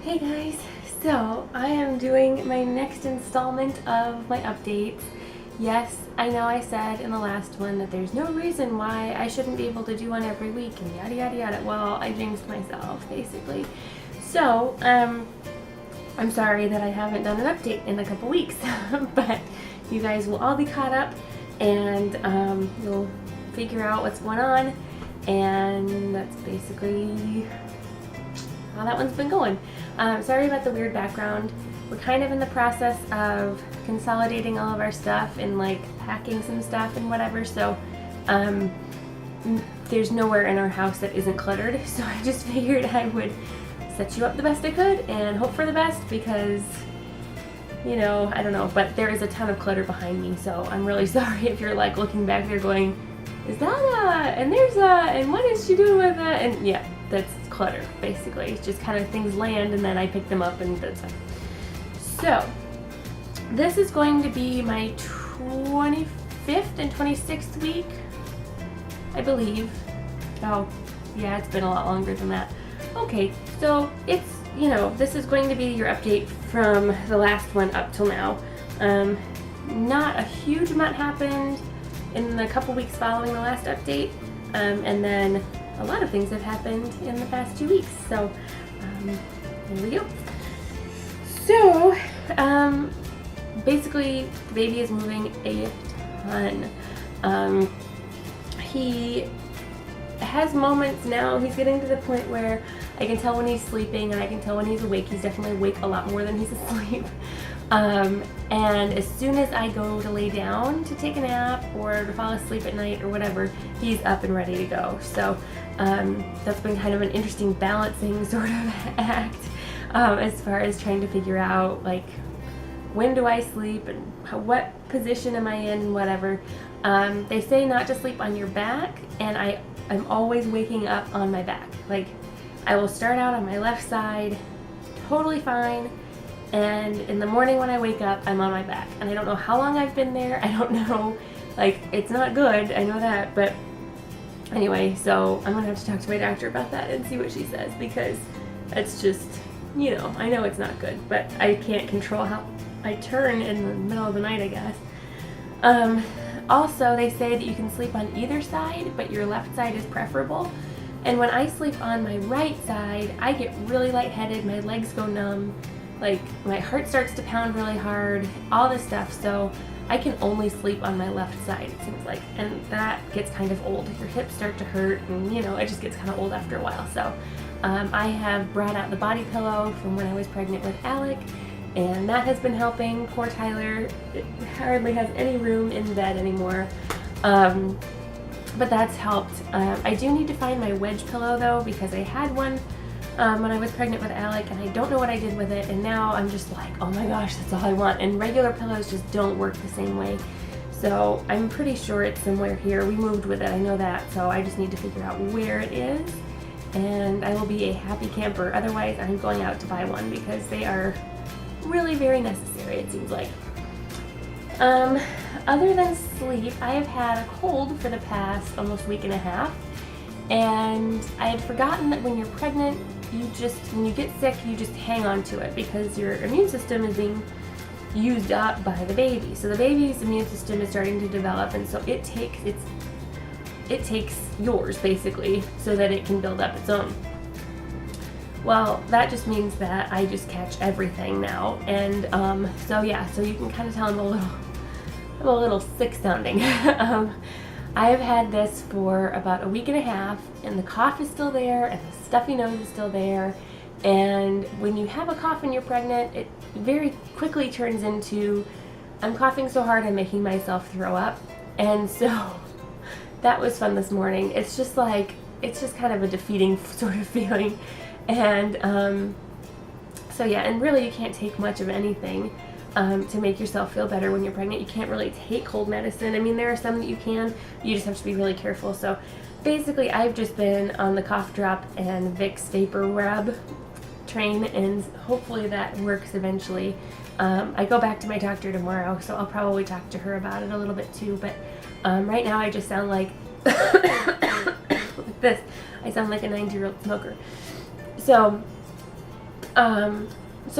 Hey guys, so I am doing my next installment of my updates. Yes, I know I said in the last one that there's no reason why I shouldn't be able to do one every week and yada yada yada. Well, I jinxed myself basically. So, I'm sorry that I haven't done an update in a couple weeks, but you guys will all be caught up and you'll figure out what's going on, and that's basically how that one's been going. Sorry about the weird background. We're kind of in the process of consolidating all of our stuff and like packing some stuff and whatever, so there's nowhere in our house that isn't cluttered, so I just figured I would set you up the best I could and hope for the best because, you know, I don't know, but there is a ton of clutter behind me, so I'm really sorry if you're like looking back there going, is that and there's and what is she doing with that? And yeah, that's clutter basically. It's just kind of things land and then I pick them up and that's it. So this is going to be my 25th and 26th week, I believe. Oh yeah, it's been a lot longer than that. Okay, so it's, you know, this is going to be your update from the last one up till now. Not a huge amount happened in the couple weeks following the last update, and then a lot of things have happened in the past 2 weeks, so here we go. So basically the baby is moving a ton. He has moments now, he's getting to the point where I can tell when he's sleeping and I can tell when he's awake. He's definitely awake a lot more than he's asleep. And as soon as I go to lay down to take a nap or to fall asleep at night or whatever, he's up and ready to go. So that's been kind of an interesting balancing sort of act as far as trying to figure out like when do I sleep and what position am I in, whatever. They say not to sleep on your back, and I'm always waking up on my back. Like I will start out on my left side, totally fine. And in the morning when I wake up, I'm on my back. And I don't know how long I've been there. I don't know, like, it's not good, I know that, but anyway, so I'm gonna have to talk to my doctor about that and see what she says, because it's just, you know, I know it's not good, but I can't control how I turn in the middle of the night, I guess. Also, they say that you can sleep on either side, but your left side is preferable. And when I sleep on my right side, I get really lightheaded, my legs go numb, like my heart starts to pound really hard, all this stuff, so I can only sleep on my left side, it seems like, and that gets kind of old. Your hips start to hurt, and you know, it just gets kind of old after a while. So I have brought out the body pillow from when I was pregnant with Alec, and that has been helping. Poor Tyler hardly has any room in bed anymore, but that's helped. I do need to find my wedge pillow though, because I had one when I was pregnant with Alec, and I don't know what I did with it, and now I'm just like, oh my gosh, that's all I want. And regular pillows just don't work the same way, so I'm pretty sure it's somewhere here. We moved with it, I know that, so I just need to figure out where it is, and I will be a happy camper. Otherwise, I'm going out to buy one because they are really very necessary, it seems like. Other than sleep, I have had a cold for the past almost week and a half, and I had forgotten that when you're pregnant, when you get sick, you just hang on to it because your immune system is being used up by the baby. So the baby's immune system is starting to develop, and so it takes yours basically so that it can build up its own. Well, that just means that I just catch everything now, and so yeah, so you can kind of tell I'm a little sick sounding. I've had this for about a week and a half, and the cough is still there, and the stuffy nose is still there. And when you have a cough and you're pregnant, it very quickly turns into, I'm coughing so hard I'm making myself throw up. And so that was fun this morning. It's just like, it's just kind of a defeating sort of feeling. And so yeah, and really you can't take much of anything to make yourself feel better when you're pregnant. You can't really take cold medicine. I mean, there are some that you can. You just have to be really careful. So basically, I've just been on the cough drop and Vicks Vapor Rub train, and hopefully that works eventually. I go back to my doctor tomorrow, so I'll probably talk to her about it a little bit too. But right now, I just sound like like this. I sound like a 90-year-old smoker. So So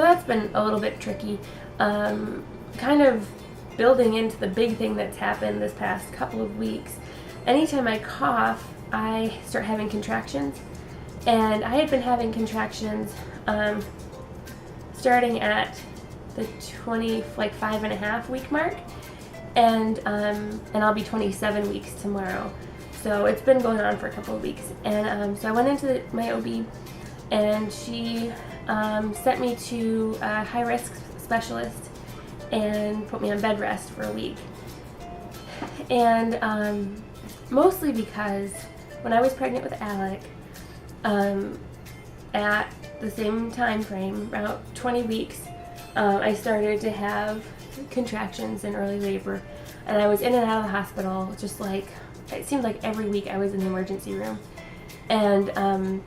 that's been a little bit tricky. Kind of building into the big thing that's happened this past couple of weeks. Anytime I cough, I start having contractions. And I had been having contractions starting at the 5.5 week mark. And I'll be 27 weeks tomorrow. So it's been going on for a couple of weeks. And so I went into my OB, and she sent me to a high-risk specialist and put me on bed rest for a week. And mostly because when I was pregnant with Alec, at the same time frame, about 20 weeks, I started to have contractions in early labor, and I was in and out of the hospital, just like, it seemed like every week I was in the emergency room. And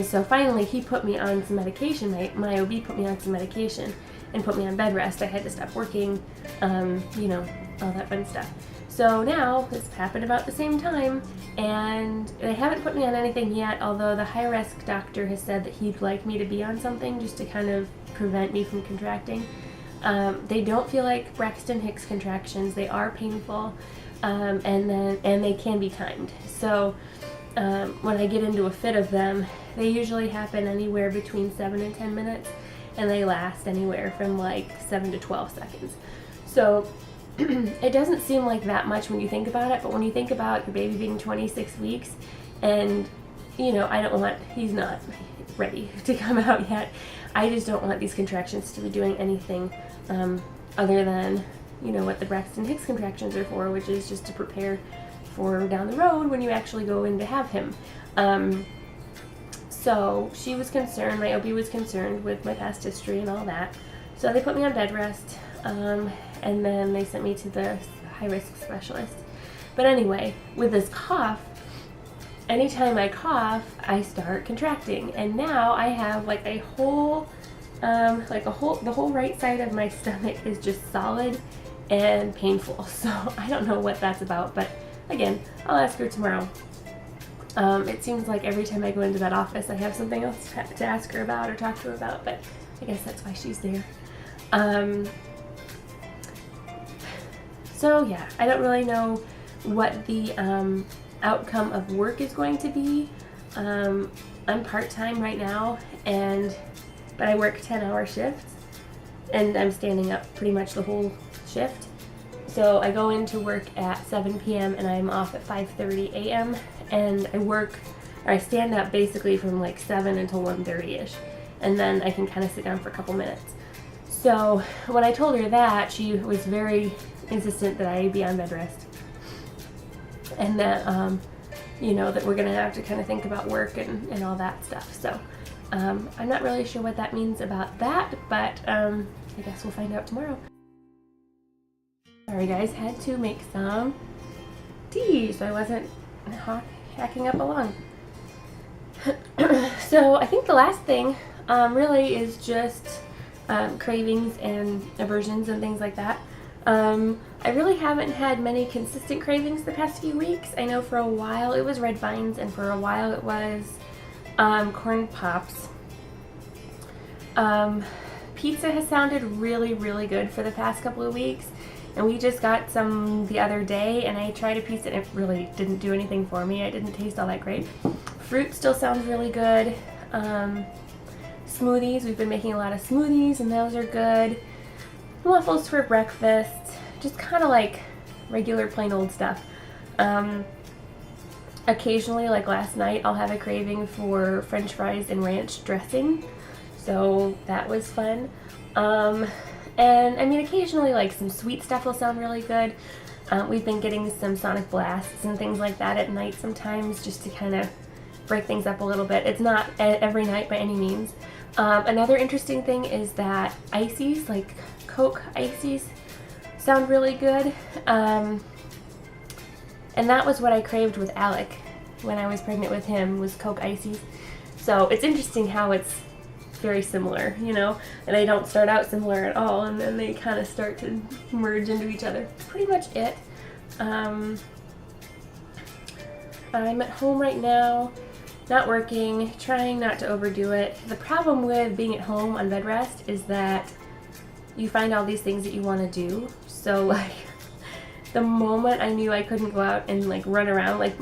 so finally he put me on some medication. My OB put me on some medication and put me on bed rest. I had to stop working, you know, all that fun stuff. So now this happened about the same time, and they haven't put me on anything yet, although the high-risk doctor has said that he'd like me to be on something just to kind of prevent me from contracting. They don't feel like Braxton Hicks contractions. They are painful, and they can be timed. So when I get into a fit of them, they usually happen anywhere between 7 and 10 minutes, and they last anywhere from like 7 to 12 seconds. So it doesn't seem like that much when you think about it, but when you think about your baby being 26 weeks, and you know, he's not ready to come out yet. I just don't want these contractions to be doing anything other than, you know, what the Braxton Hicks contractions are for, which is just to prepare for down the road when you actually go in to have him. So she was concerned, my OB was concerned with my past history and all that. So they put me on bed rest, and then they sent me to the high-risk specialist. But anyway, with this cough, anytime I cough, I start contracting. And now I have like the whole right side of my stomach is just solid and painful. So I don't know what that's about, but again, I'll ask her tomorrow. It seems like every time I go into that office, I have something else to ask her about or talk to her about, but I guess that's why she's there. So yeah, I don't really know what the outcome of work is going to be. I'm part-time right now, but I work 10-hour shifts, and I'm standing up pretty much the whole shift. So I go into work at 7 p.m. and I'm off at 5:30 a.m. and I stand up basically from like 7 until 1:30ish, and then I can kind of sit down for a couple minutes. So when I told her that, she was very insistent that I be on bed rest, and that you know, that we're gonna have to kind of think about work and all that stuff. So I'm not really sure what that means about that, but I guess we'll find out tomorrow. Sorry guys, had to make some tea so I wasn't hacking up along. So I think the last thing really is just cravings and aversions and things like that. I really haven't had many consistent cravings the past few weeks. I know for a while it was Red Vines, and for a while it was Corn Pops. Pizza has sounded really, really good for the past couple of weeks, and we just got some the other day, and I tried a piece and it really didn't do anything for me. It didn't taste all that great. Fruit still sounds really good. Smoothies, we've been making a lot of smoothies, and those are good. Waffles for breakfast, just kind of like regular plain old stuff. Occasionally, like last night, I'll have a craving for French fries and ranch dressing, so that was fun. And I mean, occasionally like some sweet stuff will sound really good. We've been getting some Sonic Blasts and things like that at night sometimes, just to kind of break things up a little bit. It's not every night by any means. Another interesting thing is that ices, like Coke ices, sound really good. And that was what I craved with Alec when I was pregnant with him, was Coke ices. So it's interesting how it's very similar, you know, and they don't start out similar at all, and then they kind of start to merge into each other. Pretty much it. I'm at home right now, not working, trying not to overdo it. The problem with being at home on bed rest is that you find all these things that you want to do. So like the moment I knew I couldn't go out and like run around, like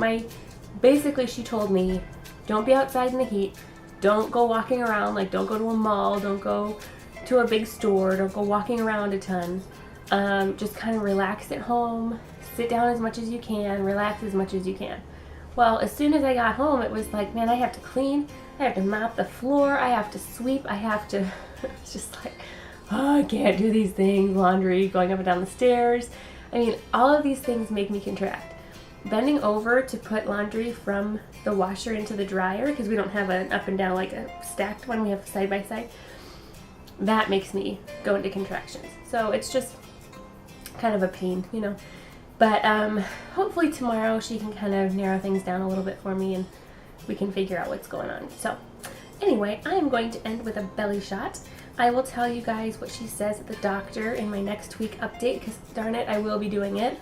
basically she told me, don't be outside in the heat, don't go walking around, like don't go to a mall, don't go to a big store, don't go walking around a ton. Just kind of relax at home, sit down as much as you can, relax as much as you can. Well, as soon as I got home, it was like, man, I have to clean, I have to mop the floor, I have to sweep, I have to, it's just like, oh, I can't do these things, laundry, going up and down the stairs. I mean, all of these things make me contract. Bending over to put laundry from the washer into the dryer, because we don't have an up and down, like a stacked one, we have side by side, that makes me go into contractions. So it's just kind of a pain, you know. But hopefully tomorrow she can kind of narrow things down a little bit for me and we can figure out what's going on. So anyway, I am going to end with a belly shot. I will tell you guys what she says at the doctor in my next week update, because darn it, I will be doing it.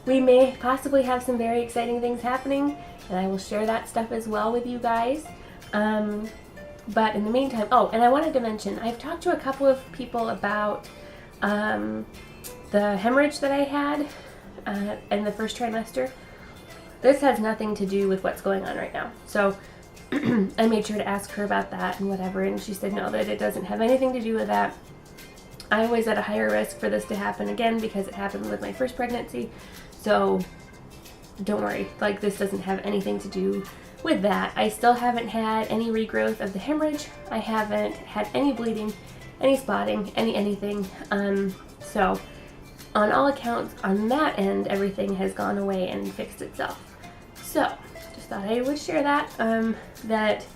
We may possibly have some very exciting things happening, and I will share that stuff as well with you guys. But in the meantime, oh, and I wanted to mention, I've talked to a couple of people about the hemorrhage that I had in the first trimester. This has nothing to do with what's going on right now. So I made sure to ask her about that and whatever, and she said no, that it doesn't have anything to do with that. I was at a higher risk for this to happen again because it happened with my first pregnancy. So don't worry, like this doesn't have anything to do with that. I still haven't had any regrowth of the hemorrhage. I haven't had any bleeding, any spotting, anything. So on all accounts, on that end, everything has gone away and fixed itself. So just thought I would share that, that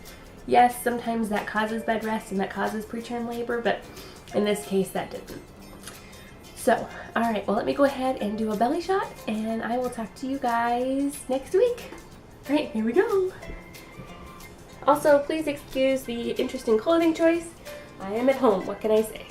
yes, sometimes that causes bed rest and that causes preterm labor, but in this case that didn't. So, all right, well, let me go ahead and do a belly shot, and I will talk to you guys next week. All right, here we go. Also, please excuse the interesting clothing choice. I am at home, what can I say?